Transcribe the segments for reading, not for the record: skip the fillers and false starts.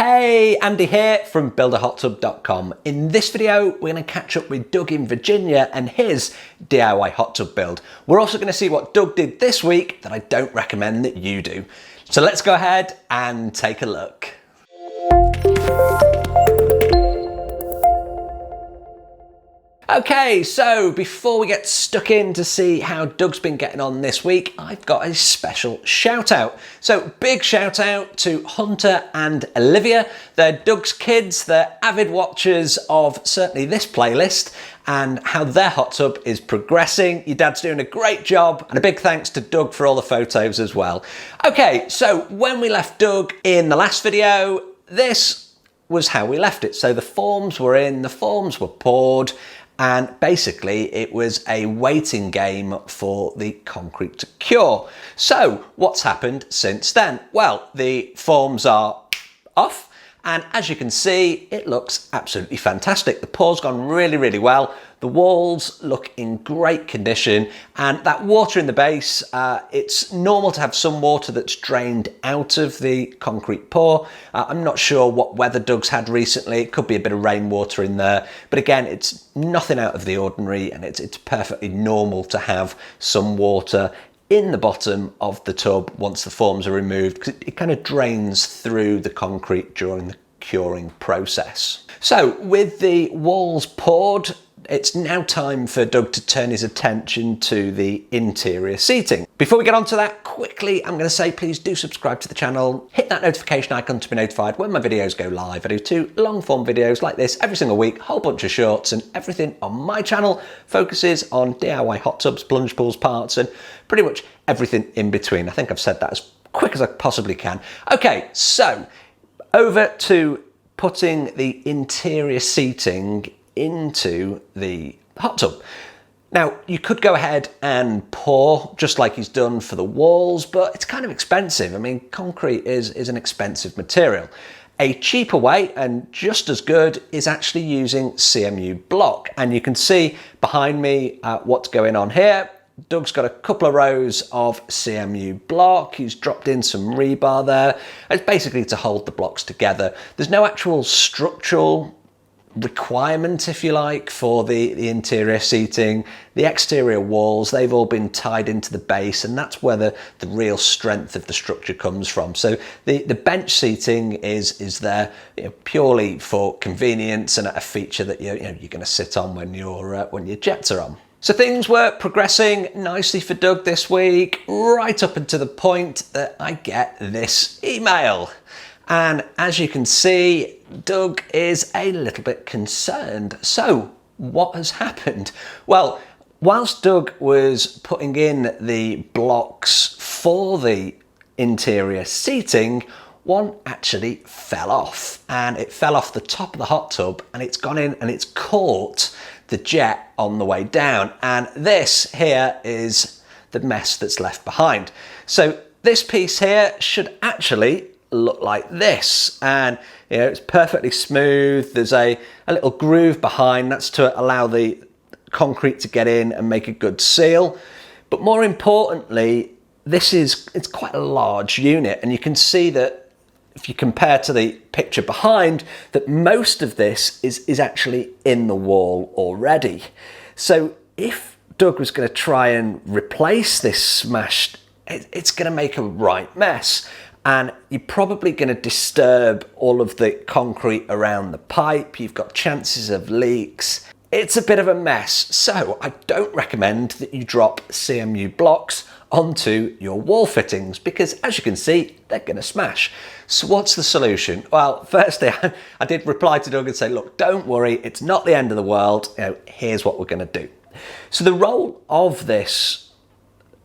Hey, Andy here from builderhottub.com. In this video, we're going to catch up with Doug in Virginia and his DIY hot tub build. We're also going to see what Doug did this week that I don't recommend that you do. So let's go ahead and take a look. Okay, so before we get stuck in to see how Doug's been getting on this week, I've got a special shout out. So big shout out to Hunter and Olivia. They're Doug's kids, they're avid watchers of certainly this playlist and how their hot tub is progressing. Your dad's doing a great job, and a big thanks to Doug for all the photos as well. Okay, so when we left Doug in the last video, this was how we left it. So the forms were in, the forms were poured, and basically it was a waiting game for the concrete to cure. So what's happened since then? Well, the forms are off, and as you can see, it looks absolutely fantastic. The pour's gone really, really well. The walls look in great condition, and that water in the base, it's normal to have some water that's drained out of the concrete pour. I'm not sure what weather Doug's had recently. It could be a bit of rainwater in there, but again, it's nothing out of the ordinary, and it's perfectly normal to have some water in the bottom of the tub once the forms are removed, because it kind of drains through the concrete during the curing process. So with the walls poured, it's now time for Doug to turn his attention to the interior seating. Before we get on to that, quickly, I'm going to say please do subscribe to the channel, hit that notification icon to be notified when my videos go live. I do 2 long form videos like this every single week, a whole bunch of shorts, and everything on my channel focuses on DIY hot tubs, plunge pools, parts, and pretty much everything in between. I think I've said that as quick as I possibly can. Okay, so over to putting the interior seating into the hot tub. Now, you could go ahead and pour just like he's done for the walls, but it's kind of expensive. I mean, concrete is an expensive material. A cheaper way, and just as good, is actually using CMU block. And you can see behind me what's going on here. Doug's got a couple of rows of CMU block. He's dropped in some rebar there. It's basically to hold the blocks together. There's no actual structural requirement, if you like, for the interior seating. The exterior walls, they've all been tied into the base, and that's where the real strength of the structure comes from. So the bench seating is there purely for convenience and a feature that you're going to sit on when your jets are on. So things were progressing nicely for Doug this week, right up until the point that I get this email. And as you can see, Doug is a little bit concerned. So what has happened? Well, whilst Doug was putting in the blocks for the interior seating, one actually fell off, and it fell off the top of the hot tub, and it's gone in and it's caught the jet on the way down. And this here is the mess that's left behind. So this piece here should actually look like this, and it's perfectly smooth. There's a little groove behind, that's to allow the concrete to get in and make a good seal. But more importantly, it's quite a large unit, and you can see that if you compare to the picture behind, that most of this is actually in the wall already. So if Doug was going to try and replace this smashed, it's going to make a right mess. And you're probably going to disturb all of the concrete around the pipe. You've got chances of leaks. It's a bit of a mess. So I don't recommend that you drop CMU blocks onto your wall fittings, because as you can see, they're going to smash. So what's the solution? Well, firstly, I did reply to Doug and say, look, don't worry, it's not the end of the world. Here's what we're going to do. So the role of this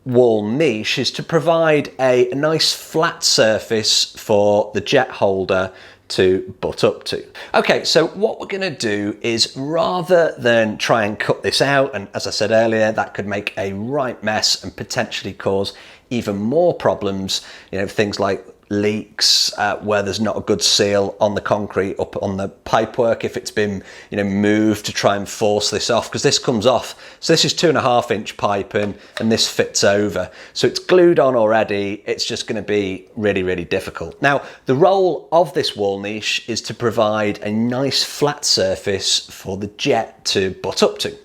wall niche is to provide a nice flat surface for the jet holder to butt up to. Okay, so what we're going to do is, rather than try and cut this out, and as I said earlier, that could make a right mess and potentially cause even more problems, things like leaks, where there's not a good seal on the concrete, up on the pipework, if it's been, you know, moved to try and force this off, because this comes off. So this is 2.5-inch pipe and this fits over. So it's glued on already. It's just going to be really, really difficult. Now, the role of this wall niche is to provide a nice flat surface for the jet to butt up to.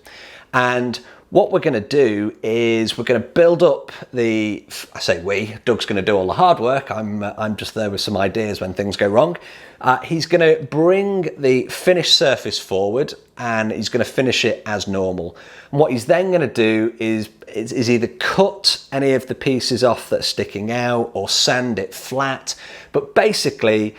And what we're going to do is we're going to build up the, I say we, Doug's going to do all the hard work. I'm just there with some ideas when things go wrong. He's going to bring the finished surface forward and he's going to finish it as normal. And what he's then going to do is either cut any of the pieces off that are sticking out or sand it flat. But basically,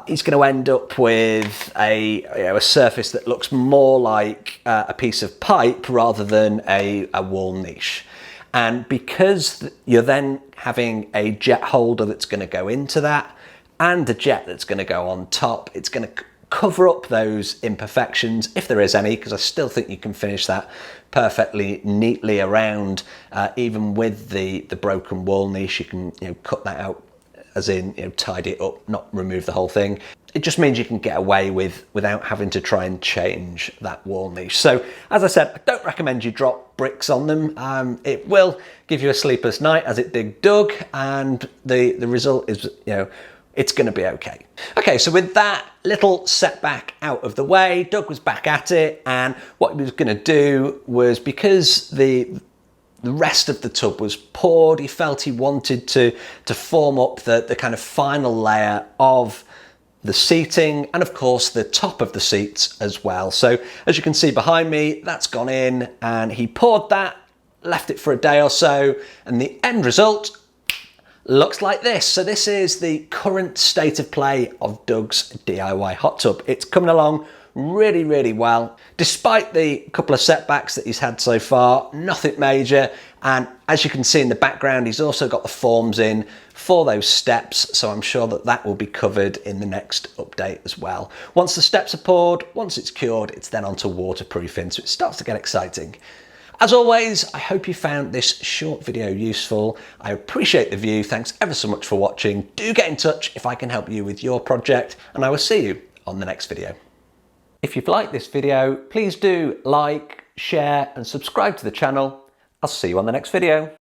he's going to end up with a surface that looks more like a piece of pipe rather than a wall niche. And because you're then having a jet holder that's going to go into that and a jet that's going to go on top, it's going to cover up those imperfections, if there is any, because I still think you can finish that perfectly neatly around. Even with the broken wall niche, you can, you know, cut that out, as in, you know, tidy it up, not remove the whole thing. It just means you can get away without having to try and change that wall niche. So, as I said, I don't recommend you drop bricks on them. It will give you a sleepless night, as it did Doug, and the result is, you know, it's going to be okay. Okay, so with that little setback out of the way, Doug was back at it, and what he was going to do was, because the rest of the tub was poured, he felt he wanted to form up the kind of final layer of the seating, and of course the top of the seats as well. So as you can see behind me, that's gone in, and he poured that, left it for a day or so, and the end result looks like this. So this is the current state of play of Doug's DIY hot tub. It's coming along really, really well. Despite the couple of setbacks that he's had so far, nothing major. And as you can see in the background, he's also got the forms in for those steps. So I'm sure that that will be covered in the next update as well. Once the steps are poured, once it's cured, it's then onto waterproofing. So it starts to get exciting. As always, I hope you found this short video useful. I appreciate the view. Thanks ever so much for watching. Do get in touch if I can help you with your project, and I will see you on the next video. If you've liked this video, please do like, share, and subscribe to the channel. I'll see you on the next video.